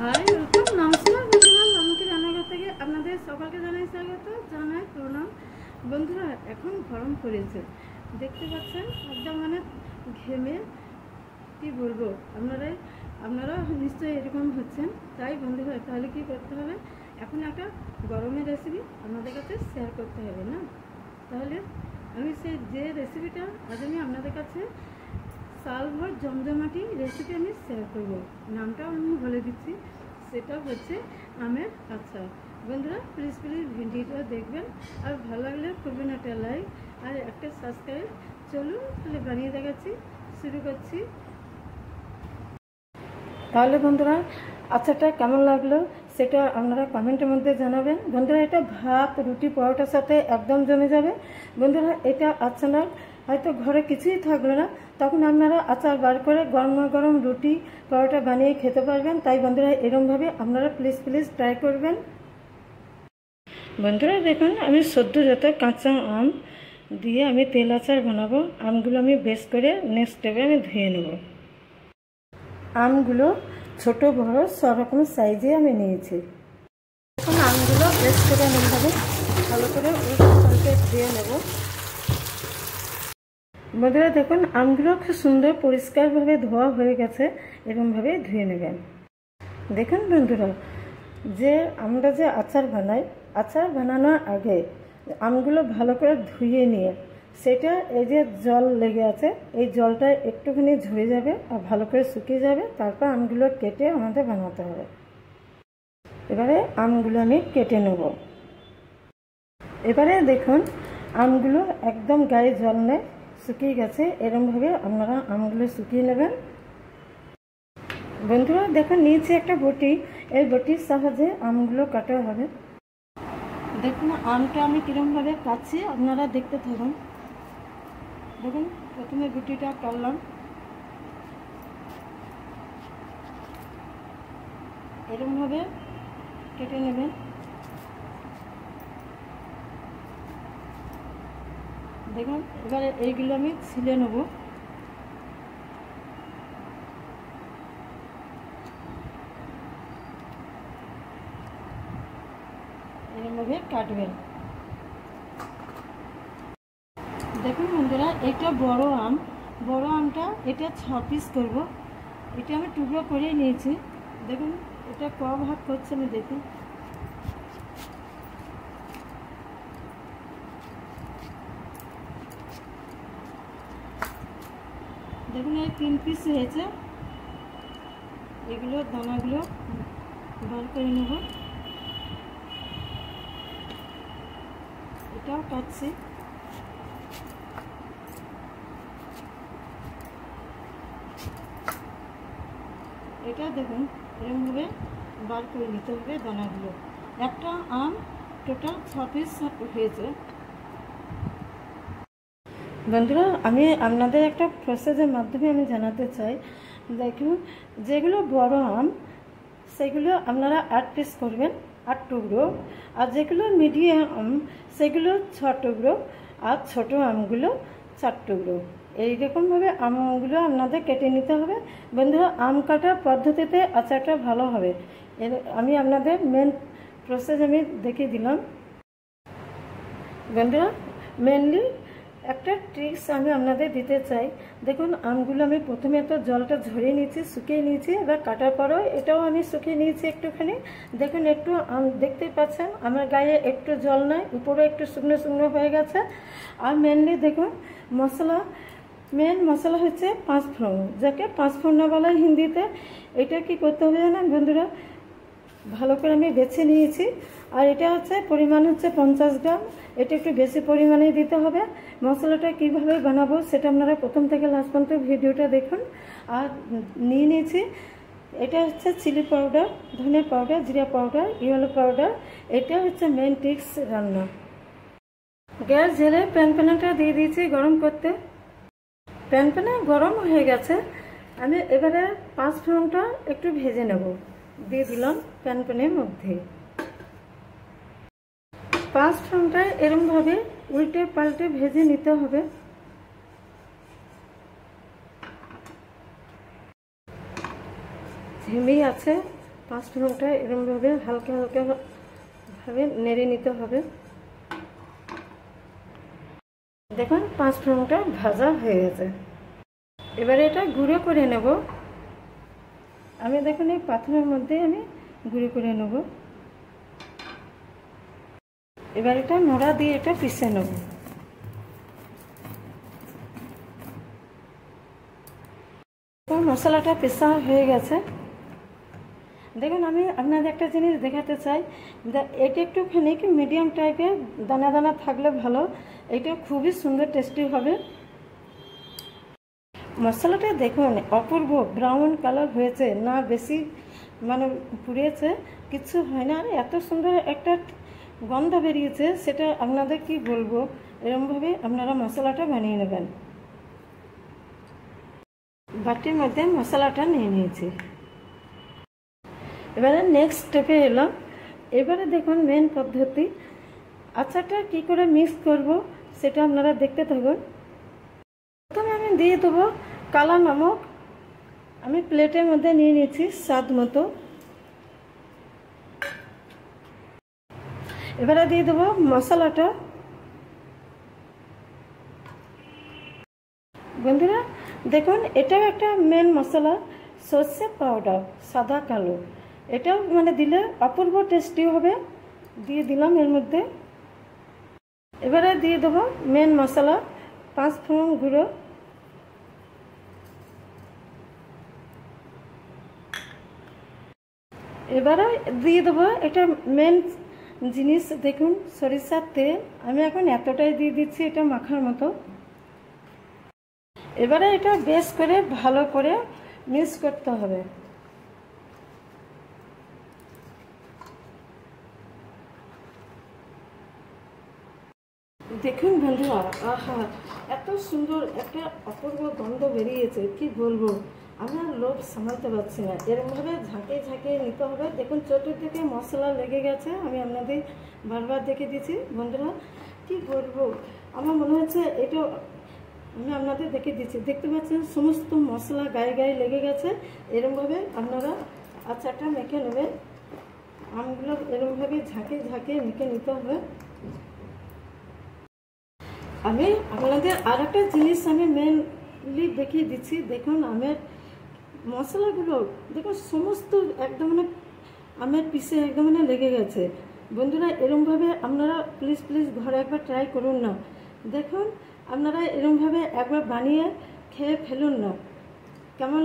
Hi welcome নমস্কার বন্ধুরা, আমাকে রান্নাঘর থেকে আপনাদের সকলকে জানাই স্বাগত, জানাই প্রণাম। বন্ধুরা এখন গরম পড়েছে, দেখতে পাচ্ছেন একদম মানে ঘেমে কি বলবো, আপনারা নিশ্চয়ই এরকম হচ্ছেন। তাই বন্ধুরা তাহলে কি করতে হবে, এখন একটা গরমের রেসিপি আপনাদের কাছে শেয়ার করতে হবে না? তাহলে আমি সেই যে রেসিপিটা আজ আমি আপনাদের কাছে সালভর জমজমাটি রেসিপি আমি শেয়ার করব, নামটাও আমি বলে দিচ্ছি, সেটা হচ্ছে আমের আচার। বন্ধুরা প্লিজ ভিডিওটা দেখবেন, আর ভালো লাগলে করবেন একটা লাইক আর একটা সাবস্ক্রাইব। চলুন তাহলে বানিয়ে দেখাচ্ছি, শুরু করছি। তাহলে বন্ধুরা আচারটা কেমন লাগলো সেটা আপনারা কমেন্টের মধ্যে জানাবেন। বন্ধুরা এটা ভাত, রুটি, পরোটার সাথে একদম জমে যাবে। বন্ধুরা এটা আচার হয়তো ঘরে কিছুই থাকলো না, তখন আপনারা আচার বার করে গরম গরম রুটি, পরোটা বানিয়ে খেতে পারবেন। তাই বন্ধুরা এরকমভাবে আপনারা প্লিজ ট্রাই করবেন। বন্ধুরা দেখুন আমি সদ্যজাত কাঁচা আম দিয়ে আমি তেল আচার বানাবো। আমগুলো আমি বেশ করে নেক্সট স্টেপে আমি ধুয়ে নেব। আমগুলো ছোট বড় সব রকম সাইজে আমি নিয়েছি। এখন আমগুলো বেশ করে এইভাবে ভালো করে উল্টে ধুয়ে নেব। বন্ধুরা দেখুন আমগুলো খুব সুন্দর পরিষ্কারভাবে ধোয়া হয়ে গেছে, এরকমভাবে ধুয়ে নেবেন। দেখুন বন্ধুরা যে আমরা যে আচার বানাই, আচার বানানোর আগে আমগুলো ভালো করে ধুয়ে নিয়ে সেটা এই যে জল লেগে আছে এই জলটা একটুখানি ঝরে যাবে আর ভালো করে শুকিয়ে যাবে, তারপর আমগুলো কেটে আমাদের বানাতে হবে। এবারে আমগুলো আমি কেটে নেব। এবারে দেখুন আমগুলো একদম গায়ে জল নেই, শুকিয়ে গেছে। এরকমভাবে আপনারা আমগুলো শুকিয়ে নেবেন। বন্ধুরা দেখুন নিয়েছি একটা বটি, এই বটির সাহায্যে আমগুলো কাটা হবে। দেখুন আমটা আমি কীরকমভাবে কাটছি আপনারা দেখতে থাকুন। দেখুন প্রথমে বটিটা কাটলাম, এরকমভাবে কেটে নেবেন। দেখুন এবারে এইগুলো আমি ছিলে নেব। এরকমভাবে কাটবেন। দেখুন বন্ধুরা এটা বড় আম, বড় আমটা এটা 6 পিস করবো। এটা আমি টুকরো করে নিয়েছি। দেখুন এটা ক ভাগ করছে আমি দেখি। দেখুন এই 3 পিস হয়েছে। এগুলো দানাগুলো বার করে নেব। এটাও কাটছি। এটা দেখুন এরকমভাবে বার করে নিতে হবে দানাগুলো। একটা আম টোটাল 6 পিস হয়েছে। বন্ধুরা আমি আপনাদের একটা প্রসেসের মাধ্যমে আমি জানাতে চাই। দেখুন যেগুলো বড় আম সেগুলো আপনারা 8 পিস করবেন, 8 টুকরো। আর যেগুলো মিডিয়াম আম সেগুলো 6 টুকরো, আর ছোট আমগুলো 4 টুকরো। এইরকমভাবে আমগুলো আপনাদের কেটে নিতে হবে। বন্ধুরা আম কাটার পদ্ধতিতে আচারটা ভালো হবে। আমি আপনাদের মেন প্রসেস আমি দেখিয়ে দিলাম। বন্ধুরা মেনলি একটা ট্রিক্স আমি আপনাদের দিতে চাই। দেখুন আমগুলো আমি প্রথমে তো জলটা ঝরিয়ে নিয়েছি, শুকিয়ে নিয়েছি। এবার কাটার পরেও এটাও আমি শুকিয়ে নিয়েছি একটুখানি। দেখুন একটু দেখতেই পাচ্ছেন আমার গায়ে একটু জল নয়, উপরে একটু শুকনো শুকনো হয়ে গেছে। আর মেনলি দেখুন মশলা, মেন মশলা হচ্ছে 5 ফোড়ন, যাকে 5 ফোড়ন বলা হিন্দিতে। এটা কি করতে হবে জানেন বন্ধুরা, ভালো করে আমি বেছে নিয়েছি। আর এটা হচ্ছে পরিমাণ হচ্ছে 50 গ্রাম। এটা একটু বেশি পরিমাণে দিতে হবে। মশলাটা কিভাবে বানাবো সেটা আপনারা প্রথম থেকে লাস্ট পর্যন্ত ভিডিওটা দেখুন। আর নিয়ে নিয়েছি এটা হচ্ছে চিলি পাউডার, ধনে পাউডার, জিরা পাউডার, ইয়েলো পাউডার। এটা হচ্ছে মেন ট্রিক্স রান্না। গ্যাস জ্বেলে প্যানটা দিয়ে দিয়েছি গরম করতে। প্যানটা গরম হয়ে গেছে। আমি এবারে 5 ফোড়নটা একটু ভেজে নেব। দিয়ে দিলাম প্যানের মধ্যে। 5 ফোড়নটা এরকমভাবে উল্টে পাল্টে ভেজে নিতে হবে। ঝিমি আছে 5 ফোড়নটা এরকমভাবে হালকা হালকা ভাবে নেড়ে নিতে হবে। দেখুন 5 ফোড়নটা ভাজা হয়ে গেছে। এবারে এটা গুঁড়ো করে নেব। আমি দেখুন এই পাথরের মধ্যে আমি গুঁড়ো করে নেব। এবার এটা নোড়া দিয়ে এটা পিষে নেব। মশলাটা পেশা হয়ে গেছে। দেখুন আমি আপনাদের একটা জিনিস দেখাতে চাই, এটা একটুখানি মিডিয়াম টাইপের দানা দানা থাকলে ভালো, এটা খুবই সুন্দর টেস্টি হবে। মশলাটা দেখুন অপূর্ব ব্রাউন কালার হয়েছে, না বেশি মানে পুড়িয়েছে, কিছু হয় না, আর এত সুন্দর একটা গন্ধ বেরিয়েছে, সেটা আপনাদের কি বলবো। এরকমভাবে আপনারা মশলাটা বানিয়ে নেবেন। বাটির মধ্যে মশলাটা নিয়ে নিয়েছি। এবারে নেক্সট স্টেপে এলাম। এবারে দেখুন মেন পদ্ধতি, আচারটা কি করে মিক্স করব সেটা আপনারা দেখতে থাকুন। প্রথমে আমি দিয়ে দেবো কালা নমক। আমি প্লেটের মধ্যে নিয়ে নিয়েছি স্বাদ মতো। এবারে দিয়ে দেবো মশলাটা। বন্ধুরা দেখুন এটাও একটা মেন মশলা, সর্ষে পাউডার সাদা কালো, এটাও মানে দিলে অপূর্ব টেস্টি হবে। দিয়ে দিলাম এর মধ্যে। এবারে দিয়ে দেবো মেন মশলা 5 ফোড়ন গুঁড়ো। এবারে দিয়ে দেবো এটা মেন জিনিস, দেখুন সরিষার তেল। আমি এখন এতটাই দিয়ে দিচ্ছি এটা মাখার মতো। এবারে এটা বেশ করে ভালো করে মিক্স করতে হবে। দেখুন বন্ধুরা, আহা এত সুন্দর একটা অপূর্ব গন্ধ বেরিয়েছে, কি বলবো, আমি আর লোভ সামলাতে পারছি না। এরকমভাবে ঝাঁকিয়ে ঝাঁকিয়ে নিতে হবে। দেখুন চতুর্দিকে মশলা লেগে গেছে, আমি আপনাদের বারবার দেখে দিচ্ছি। বন্ধুরা কি বলবো, আমার মনে হচ্ছে এটা আমি আপনাদের দেখে দিচ্ছি। দেখতে পাচ্ছেন সমস্ত মশলা গায়ে গায়ে লেগে গেছে। এরকমভাবে আপনারা আচারটা মেখে নেবেন। আমগুলো এরকমভাবে ঝাঁকিয়ে ঝাঁকিয়ে মেখে নিতে হবে। আমি আপনাদের আর একটা জিনিস আমি মেনলি দেখিয়ে দিচ্ছি। দেখুন আমের মশলাগুলো দেখুন সমস্ত একদম মানে আমের পিসে একদম মানে লেগে গেছে। বন্ধুরা এরকমভাবে আপনারা প্লিজ প্লিজ ঘরে একবার ট্রাই করুন না। দেখুন আপনারা এরকমভাবে একবার বানিয়ে খেয়ে ফেলুন না, কেমন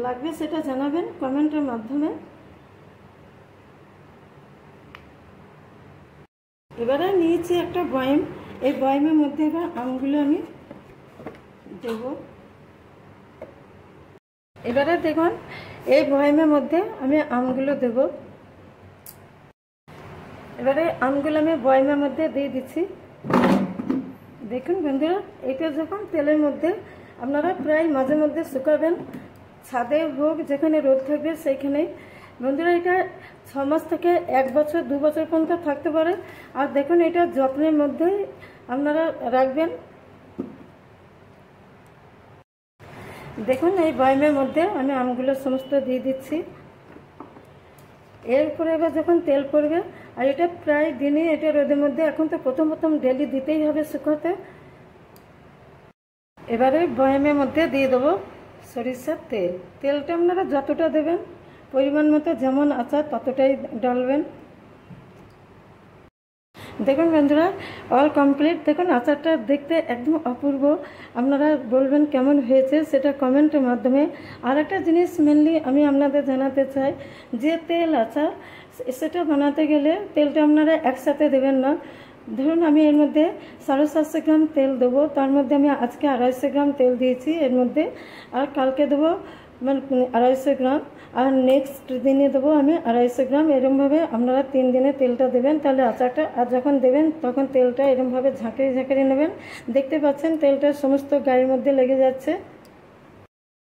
লাগবে সেটা জানাবেন কমেন্টের মাধ্যমে। এবারে নিয়েছি একটা বয়াম। এই বয়ামের মধ্যে এবার আমগুলো আমি দেব। এবারে দেখুন এই বয়ামের মধ্যে আমি আমগুলো দেব। এবারে আমগুলো আমি বয়ামের মধ্যে দিয়ে দিচ্ছি। দেখুন বন্ধুরা এটা যখন তেলের মধ্যে আপনারা প্রায় মাঝে মধ্যে শুকাবেন, ছাদে হোক যেখানে রোদ থাকবে সেইখানেই। বন্ধুরা এটা 6 মাস থেকে 1 বছর 2 বছর পর্যন্ত থাকতে পারে। আর দেখুন এটা যত্নের মধ্যে আপনারা রাখবেন। দেখুন এই বয়ামের মধ্যে আমি আমগুলো সমস্ত দিয়ে দিচ্ছি। এরপরে এবার যখন তেল পড়বে, আর এটা প্রায় দিনই এটা রোদের মধ্যে, এখন তো প্রথম প্রথম ডেলি দিতেই হবে শুকাতে। এবারে বয়ামের মধ্যে দিয়ে দেবো সরিষার তেল। তেলটা আপনারা যতটা দেবেন পরিমাণ মতো, যেমন আচার ততটাই ডালবেন। দেখুন বন্ধুরা অল কমপ্লিট। দেখুন আচারটা দেখতে একদম অপূর্ব। আপনারা বলবেন কেমন হয়েছে সেটা কমেন্টের মাধ্যমে। আর একটা জিনিস মেনলি আমি আপনাদের জানাতে চাই, যে তেল আচার সেটা বানাতে গেলে তেলটা আপনারা একসাথে দেবেন না। ধরুন আমি এর মধ্যে 750 গ্রাম তেল দেবো, তার মধ্যে আমি আজকে 250 গ্রাম তেল দিয়েছি এর মধ্যে, আর কালকে দেবো মানে 250 গ্রাম, আর নেক্সট দিনে দেবো আমি 250 গ্রাম। এরকমভাবে আপনারা 3 দিনে তেলটা দেবেন, তাহলে আচারটা আর যখন দেবেন তখন তেলটা এরকমভাবে ঝাঁকিয়ে ঝাঁকিয়ে নেবেন। দেখতে পাচ্ছেন তেলটা সমস্ত গায়ের মধ্যে লেগে যাচ্ছে।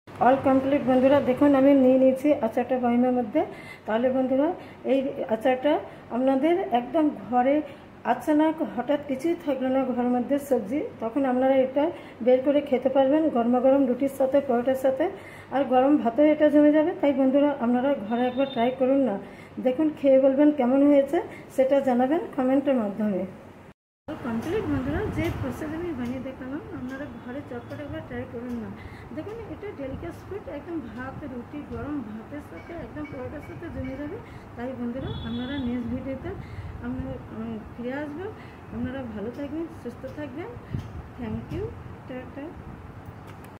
অল কমপ্লিট বন্ধুরা। দেখুন আমি নিয়ে নিয়েছি আচারটা বয়ামের মধ্যে। তাহলে বন্ধুরা এই আচারটা আপনাদের একদম ঘরে अचानक हठाৎ কিছুই থাকলো না ঘরের মধ্যে সবজি, তখন আপনারা এটা বের করে খেতে পারবেন গরমা গরম রুটির সাথে, পরোটার সাথে, আর গরম ভাতেও এটা জমে যাবে। তাই বন্ধুরা আপনারা ঘরে একবার ট্রাই করুন না, দেখুন খেয়ে বলবেন কেমন হয়েছে, সেটা জানাবেন কমেন্টের মাধ্যমে। কমপ্লিট বন্ধুরা, যে প্রসেস আমি বানিয়ে দেখালাম আপনারা ঘরে চটপট একবার ট্রাই করুন না। দেখুন এটা ডেলিকেট ফুড, একদম ভাত রুটি গরম ভাতের সাথে একদম পরোটার সাথে জমে যাবে। তাই বন্ধুরা আপনারা নেক্সট ভিডিওতে আমরা ফিরে আসবো। আপনারা ভালো থাকবেন, সুস্থ থাকবেন। Thank you, tata.